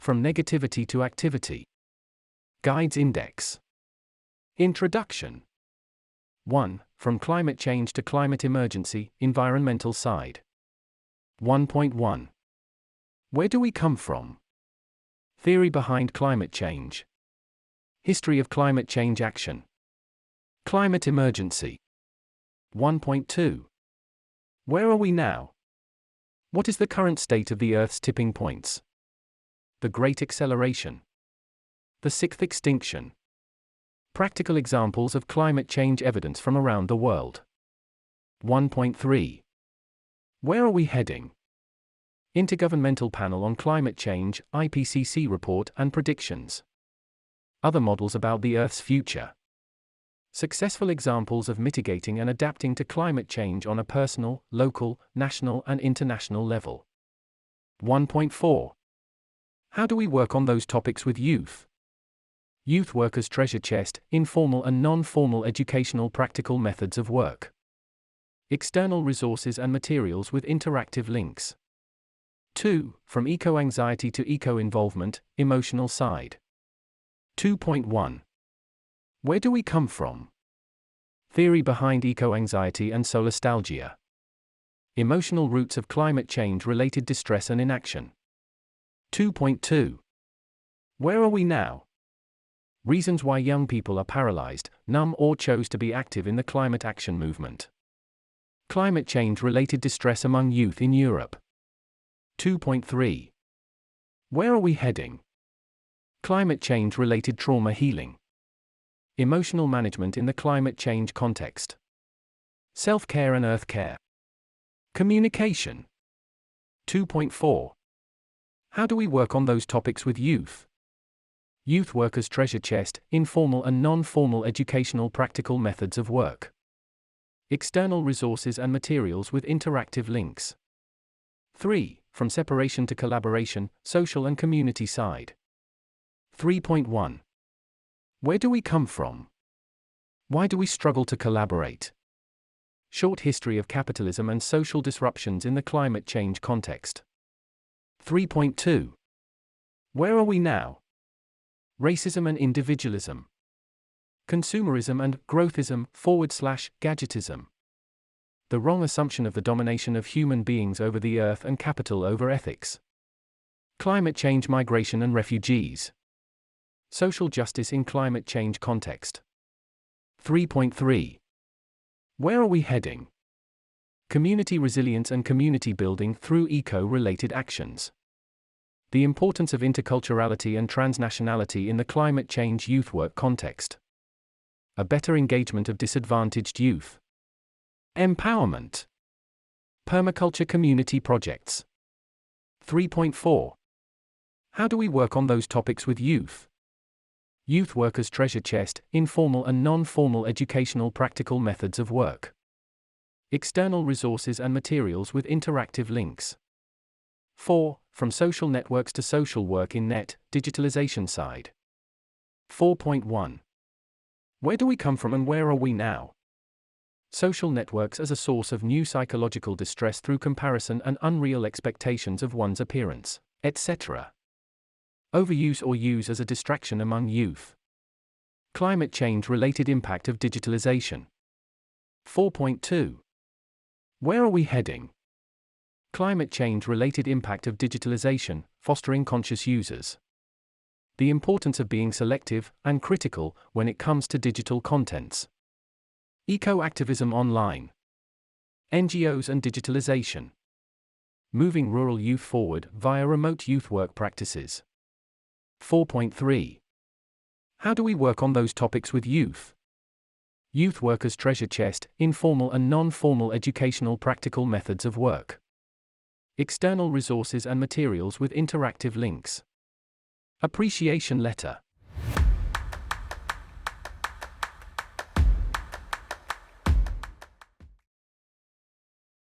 From Negativity to Activity. Guides Index. Introduction. 1. From Climate Change to Climate Emergency, Environmental Side. 1.1. Where do we come from? Theory behind climate change. History of climate change action. Climate emergency. 1.2. Where are we now? What is the current state of the Earth's tipping points? The Great Acceleration. The Sixth Extinction. Practical examples of climate change evidence from around the world. 1.3. Where are we heading? Intergovernmental Panel on Climate Change, IPCC report and predictions. Other models about the Earth's future. Successful examples of mitigating and adapting to climate change on a personal, local, national and international level. 1.4. How do we work on those topics with youth? Youth Workers' Treasure Chest, Informal and Non-Formal Educational Practical Methods of Work. External resources and materials with interactive links. 2. From Eco-Anxiety to Eco-Involvement, Emotional Side. 2.1. Where do we come from? Theory behind eco-anxiety and solastalgia. Emotional roots of climate change-related distress and inaction. 2.2. Where are we now? Reasons why young people are paralyzed, numb or chose to be active in the climate action movement. Climate change-related distress among youth in Europe. 2.3. Where are we heading? Climate change-related trauma healing. Emotional management in the climate change context. Self-care and earth care. Communication. 2.4. How do we work on those topics with youth? Youth Workers' Treasure Chest, Informal and Non-Formal Educational Practical Methods of Work. External resources and materials with interactive links. 3. From Separation to Collaboration, Social and Community Side. 3.1. Where do we come from? Why do we struggle to collaborate? Short history of capitalism and social disruptions in the climate change context. 3.2. Where are we now? Racism and individualism. Consumerism and growthism/gadgetism. The wrong assumption of the domination of human beings over the earth and capital over ethics. Climate change, migration and refugees. Social justice in climate change context. 3.3. Where are we heading? Community resilience and community building through eco-related actions. The importance of interculturality and transnationality in the climate change youth work context. A better engagement of disadvantaged youth. Empowerment. Permaculture community projects. 3.4. How do we work on those topics with youth? Youth Workers' Treasure Chest, Informal and Non-Formal Educational Practical Methods of Work. External resources and materials with interactive links. 4. From Social Networks to Social Work in Net, Digitalization Side. 4.1. Where do we come from and where are we now? Social networks as a source of new psychological distress through comparison and unreal expectations of one's appearance, etc. Overuse or use as a distraction among youth. Climate change-related impact of digitalization. 4.2. Where are we heading? Climate change-related impact of digitalization, fostering conscious users. The importance of being selective and critical when it comes to digital contents. Eco-activism online. NGOs and digitalization. Moving rural youth forward via remote youth work practices. 4.3. How do we work on those topics with youth? Youth Workers' Treasure Chest, Informal and Non-Formal Educational Practical Methods of Work. External resources and materials with interactive links. Appreciation letter.